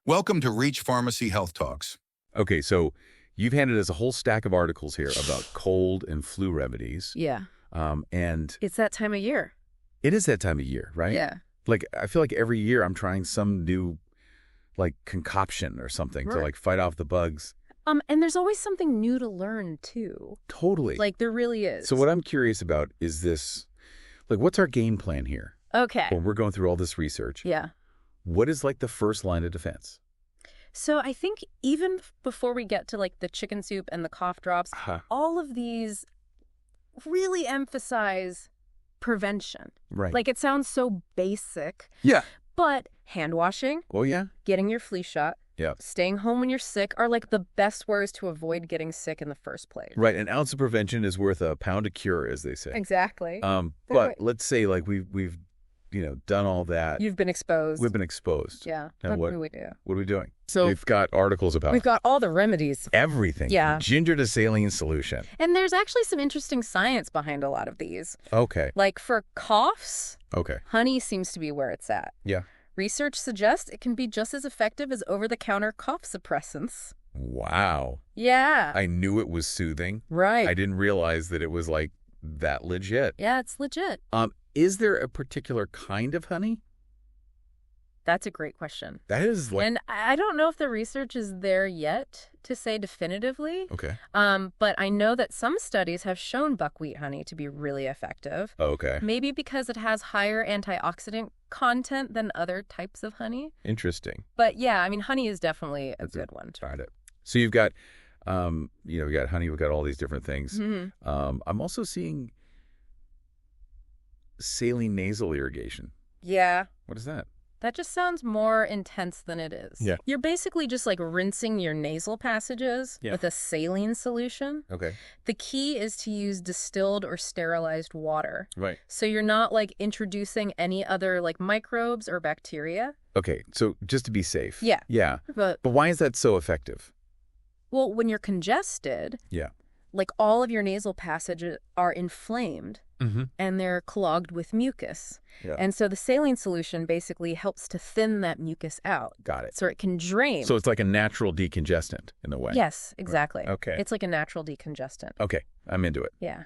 Welcome to Reach Pharmacy Health Talks. Okay, so you've handed us a whole stack of articles here about cold and flu remedies. Yeah. And It's that time of year. it is that time of year, right? Yeah. Like, I feel like every year I'm trying some new, like, concoction or something to, Right. like, fight off the bugs. And there's always something new to learn, too. Totally. Like, there really is. So what I'm curious about is this, like, what's our game plan here? Okay. When we're going through all this research, Yeah. what is, like, the first line of defense? So I think even before we get to, like, the chicken soup and the cough drops, all of these really emphasize prevention. Right. Like, it sounds so basic, yeah. but hand washing, Oh, yeah? getting your flu shot, Yeah. staying home when you're sick are, like, the best ways to avoid getting sick in the first place. Right. An ounce of prevention is worth a pound of cure, as they say. Exactly. But Right. let's say, like, we've done all that. You've been exposed. We've been exposed. Yeah. Now What what do we do? What are we doing? So We've got articles about we've got all the remedies. everything. Yeah. Ginger to saline solution. And there's actually some interesting science behind a lot of these. Okay. Like for coughs, Okay. honey seems to be where it's at. Yeah. Research suggests it can be just as effective as over-the-counter cough suppressants. Wow. Yeah. I knew it was soothing. Right. I didn't realize that it was like that legit. Yeah, it's legit. Is there a particular kind of honey? That's a great question. That is like And I don't know if the research is there yet to say definitively. okay. But I know that some studies have shown buckwheat honey to be really effective. Okay. Maybe because it has higher antioxidant content than other types of honey. Interesting. But yeah, I mean, honey is definitely a good one. Got it. So you've got, we got honey. We've got all these different things. Mm-hmm. I'm also seeing saline nasal irrigation. Yeah. What is that? That just sounds more intense than it is. Yeah. You're basically just like rinsing your nasal passages with a saline solution. Okay. The key is to use distilled or sterilized water. Right. So you're not like introducing any other like microbes or bacteria. Okay. So just to be safe. Yeah. Yeah. But why is that so effective? well, when you're congested, Yeah. like all of your nasal passages are inflamed Mm-hmm. and they're clogged with mucus. Yeah. And so the saline solution basically helps to thin that mucus out Got it. so it can drain. So it's like a natural decongestant in a way. Yes, exactly. Okay. It's like a natural decongestant. Okay. I'm into it. Yeah.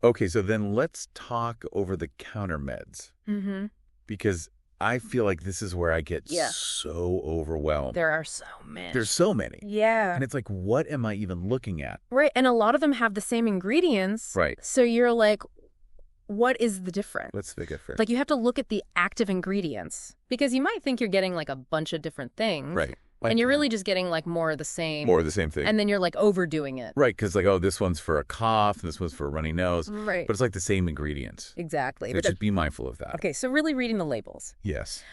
Okay. So then let's talk over the counter meds Mm-hmm. because I feel like this is where I get Yeah. so overwhelmed. There are so many. There's so many. Yeah. And it's like, what am I even looking at? Right. And a lot of them have the same ingredients. Right. So you're like, what is the difference? Let's figure first. Like you have to look at the active ingredients because you might think you're getting like a bunch of different things. Right. And you're really just getting like more of the same. more of the same thing. And then you're like overdoing it. Right. Because like, oh, this one's for a cough and this one's for a runny nose. Right. But it's like the same ingredients. Exactly. So But just be mindful of that. okay, so really reading the labels. Yes.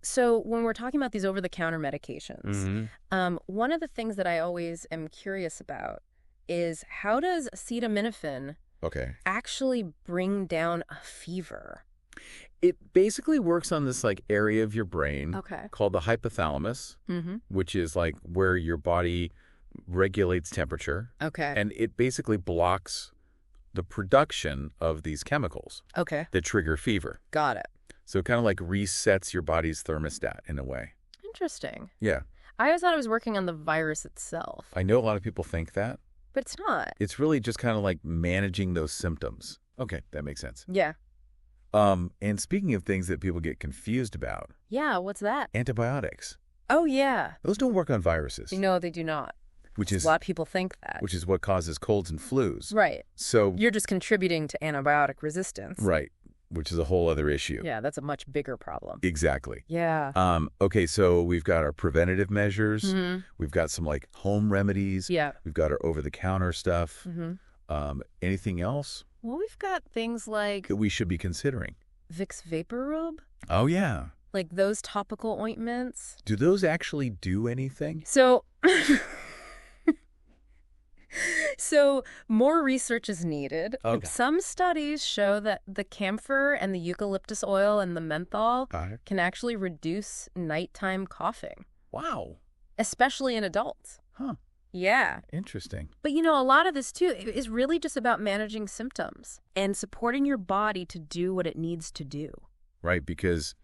So when we're talking about these over-the-counter medications, Mm-hmm. one of the things that I always am curious about is how does acetaminophen Okay. actually bring down a fever? It basically works on this like area of your brain Okay. called the hypothalamus, Mm-hmm. which is like where your body regulates temperature. Okay. And it basically blocks the production of these chemicals Okay. that trigger fever. Got it. So it kind of like resets your body's thermostat in a way. Interesting. Yeah. I always thought it was working on the virus itself, I know a lot of people think that. but it's not. It's really just kind of like managing those symptoms. Okay, that makes sense. Yeah. And speaking of things that people get confused about, Yeah, what's that? antibiotics. Oh, yeah. Those don't work on viruses, No, they do not. which A is lot of people think that. which is what causes colds and flus. Right. So You're just contributing to antibiotic resistance. right, which is a whole other issue. Yeah, that's a much bigger problem. Exactly. Yeah. Okay, so we've got our preventative measures. Mhm. We've got some like home remedies. Yeah. We've got our over-the-counter stuff. Mm-hmm. Anything else Well, we've got things like that we should be considering? Vicks VapoRub, Oh, yeah. like those topical ointments. Do those actually do anything? So, so more research is needed. Okay. Some studies show that the camphor and the eucalyptus oil and the menthol Got it. can actually reduce nighttime coughing, Wow. especially in adults. Huh. Yeah. Interesting. But you know, a lot of this too is really just about managing symptoms and supporting your body to do what it needs to do. Right, because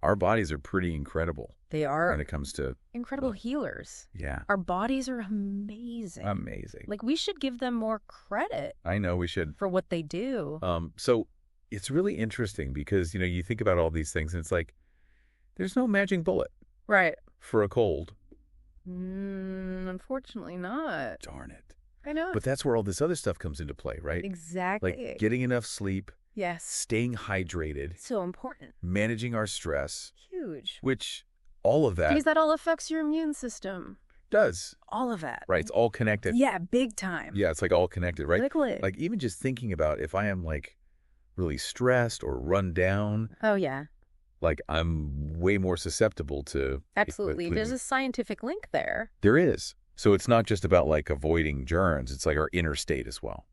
our bodies are pretty incredible They are when it comes to, incredible healers. yeah, Our bodies are amazing. amazing. Like, we should give them more credit I know we should. for what they do. So it's really interesting because, you think about all these things and it's like, there's no magic bullet Right. for a cold. Unfortunately not. Darn it. I know. But that's where all this other stuff comes into play, right? Exactly. Like getting enough sleep, Yes. staying hydrated, So important. managing our stress, Huge. which all of that Because that all affects your immune system. does. All of that. Right. It's all connected. Yeah, big time. Yeah, it's like all connected, right? Liquid. Like even just thinking about if I am like really stressed or run down, Oh, yeah. like I'm way more susceptible to... Absolutely. There's a scientific link there. There is. So it's not just about like avoiding germs. It's like our inner state as well.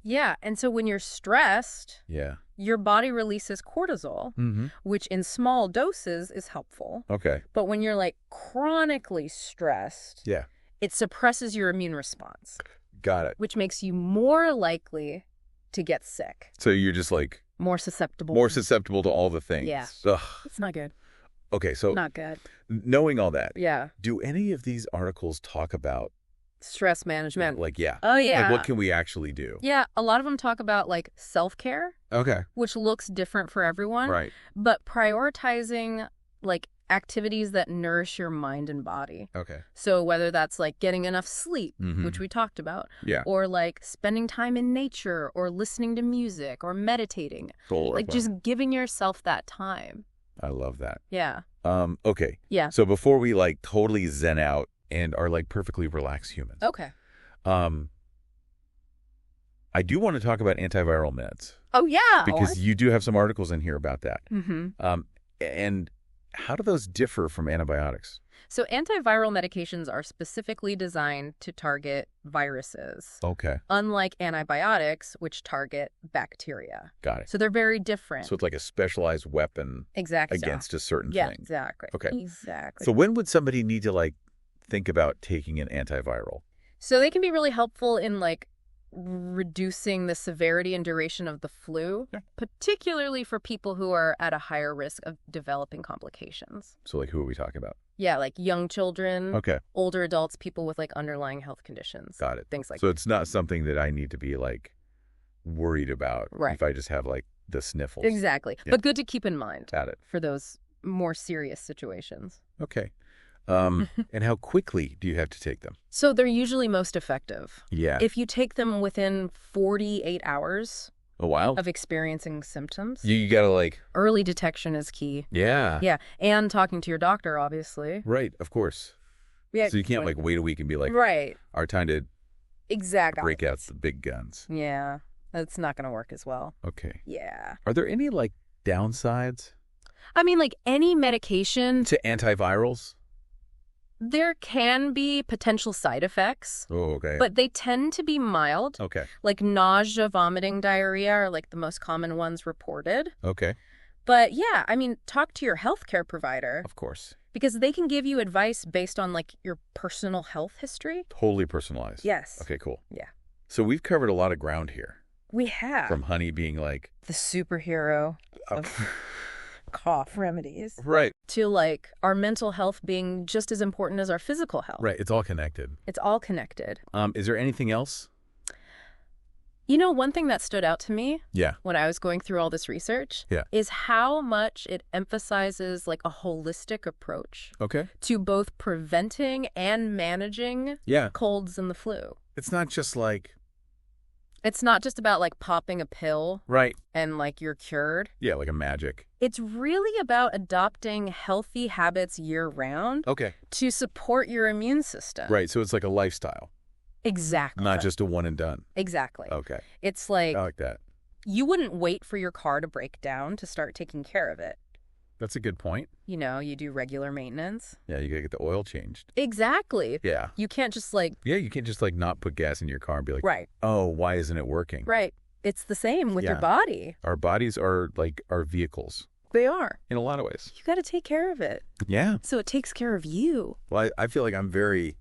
Yeah. And so when you're stressed, Yeah. your body releases cortisol, Mm-hmm. which in small doses is helpful. Okay. But when you're like chronically stressed, Yeah. it suppresses your immune response, Got it. which makes you more likely to get sick, So you're just like more susceptible. more susceptible to all the things. Yeah. Ugh. It's not good. Okay. So Not good. knowing all that, Yeah. do any of these articles talk about Stress management. like, yeah, Oh, yeah. like what can we actually do? Yeah. A lot of them talk about like self-care, Okay. which looks different for everyone. Right. But prioritizing like activities that nourish your mind and body. Okay. So whether that's like getting enough sleep, Mhm. which we talked about, Yeah. or like spending time in nature or listening to music or meditating, Cool. like just giving yourself that time. I love that. Yeah. Okay. Yeah. So before we like totally zen out and are like perfectly relaxed humans, Okay. I do want to talk about antiviral meds Oh, yeah. because you do have some articles in here about that. Mm-hmm. And how do those differ from antibiotics? So antiviral medications are specifically designed to target viruses, Okay. unlike antibiotics, which target bacteria. Got it. So they're very different. So it's like a specialized weapon Exactly. against a certain Yeah, thing. exactly. Okay. Exactly. So when would somebody need to like think about taking an antiviral? So they can be really helpful in like reducing the severity and duration of the flu, Yeah. particularly for people who are at a higher risk of developing complications. So like who are we talking about? Yeah, like young children, Okay. older adults, people with like underlying health conditions. Got it. Things like So it's not something that I need to be like worried about Right. if I just have like the sniffles. Exactly. Yeah. But good to keep in mind Got it. for those more serious situations. Okay. And how quickly do you have to take them? So they're usually most effective Yeah. if you take them within 48 hours A while? of experiencing symptoms. You got to like, Early detection is key. yeah. Yeah, and talking to your doctor, obviously. Right. Of course. Yeah. So you can't like wait a week and be like, Right. our time to Exactly. break out the big guns. Yeah, that's not going to work as well. Okay. Yeah. Are there any like downsides I mean, like any medication, to antivirals? there can be potential side effects, Oh, okay. but they tend to be mild. Okay. Like nausea, vomiting, diarrhea are like the most common ones reported. Okay. But yeah, I mean, talk to your healthcare provider Of course. because they can give you advice based on like your personal health history. Totally personalized. Yes. Okay, cool. Yeah. So we've covered a lot of ground here. We have From honey being like... the superhero of cough remedies Right. to like our mental health being just as important as our physical health. Right. It's all connected. It's all connected. Is there anything else? You know, one thing that stood out to me Yeah. when I was going through all this research Yeah. is how much it emphasizes like a holistic approach Okay. to both preventing and managing Yeah. colds and the flu. It's not just like... It's not just about like popping a pill Right. and like you're cured. Yeah, like a magic. It's really about adopting healthy habits year round Okay. to support your immune system. Right. So it's like a lifestyle, Exactly. not just a one and done. Exactly. Okay. It's like I like that. you wouldn't wait for your car to break down to start taking care of it. That's a good point. You know, you do regular maintenance. Yeah, you gotta get the oil changed. Exactly. Yeah. You can't just like, Yeah, you can't just like not put gas in your car and be like, right, oh, why isn't it working? right. It's the same with your Yeah. body. Our bodies are like our vehicles They are. in a lot of ways. You got to take care of it. Yeah. So it takes care of you. Well, I feel like I'm very...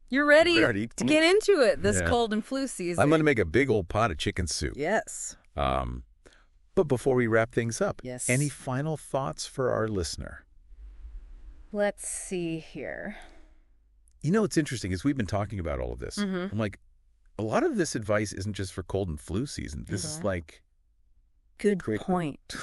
You're ready Ready. to get into it this Yeah. cold and flu season. I'm going to make a big old pot of chicken soup. Yes. But before we wrap things up, Yes. any final thoughts for our listener? Let's see here. You know, what's interesting is we've been talking about all of this. Mm-hmm. I'm like, a lot of this advice isn't just for cold and flu season. This is like... Good Great. point.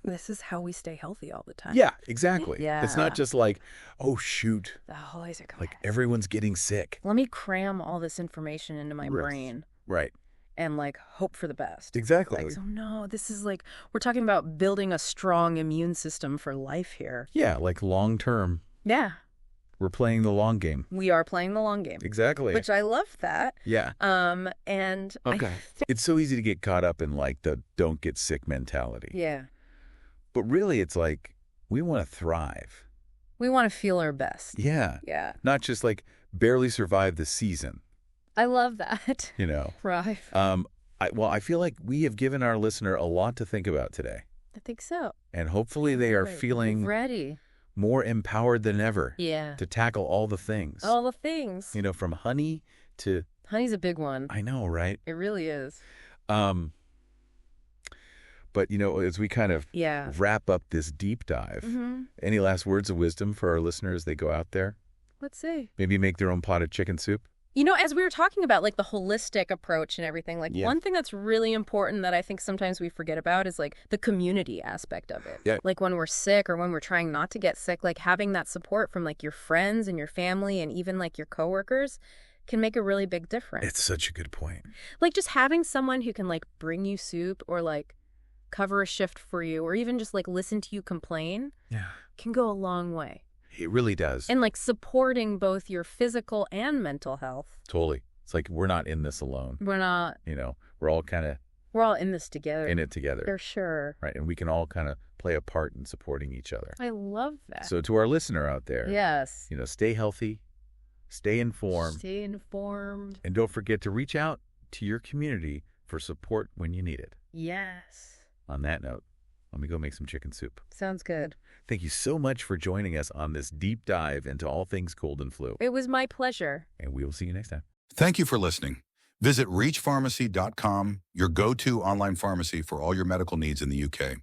This is how we stay healthy all the time. Yeah, exactly. Yeah. It's not just like, oh, shoot, The holidays are coming. like everyone's getting sick. Let me cram all this information into my Right. brain Right. and like hope for the best. Exactly. Like, so no, this is like, we're talking about building a strong immune system for life here. Yeah, like long term, Yeah, we're playing the long game. we are playing the long game, Exactly. which I love that. Yeah. And Okay. It's so easy to get caught up in like the don't get sick mentality. yeah, But really, it's like we want to thrive. we want to feel our best. Yeah. Yeah, Not just like barely survive the season, I love that. you know. Right. I feel like we have given our listener a lot to think about today. I think so. And hopefully they are Right. feeling Ready. more empowered than ever Yeah. to tackle all the things. All the things. You know, from honey to, Honey's a big one. I know, right? It really is. But, you know, as we kind of Yeah. wrap up this deep dive, Mm-hmm. any last words of wisdom for our listeners as they go out there? Let's see. Maybe make their own pot of chicken soup? You know, as we were talking about like the holistic approach and everything, like Yeah. one thing that's really important that I think sometimes we forget about is like the community aspect of it. Yeah. Like when we're sick or when we're trying not to get sick, like having that support from like your friends and your family and even like your coworkers can make a really big difference. It's such a good point. Like just having someone who can like bring you soup or like cover a shift for you or even just like listen to you complain Yeah. can go a long way. It really does. And like supporting both your physical and mental health. Totally. It's like we're not in this alone. We're not, You know, we're all kind of we're all in this together. in it together. For sure. Right. And we can all kind of play a part in supporting each other. I love that. So to our listener out there, Yes. you know, stay healthy, stay informed, Stay informed. and don't forget to reach out to your community for support when you need it. Yes. On that note, let me go make some chicken soup. Sounds good. Thank you so much for joining us on this deep dive into all things cold and flu. It was my pleasure. And we will see you next time. Thank you for listening. Visit reachpharmacy.com, your go-to online pharmacy for all your medical needs in the UK.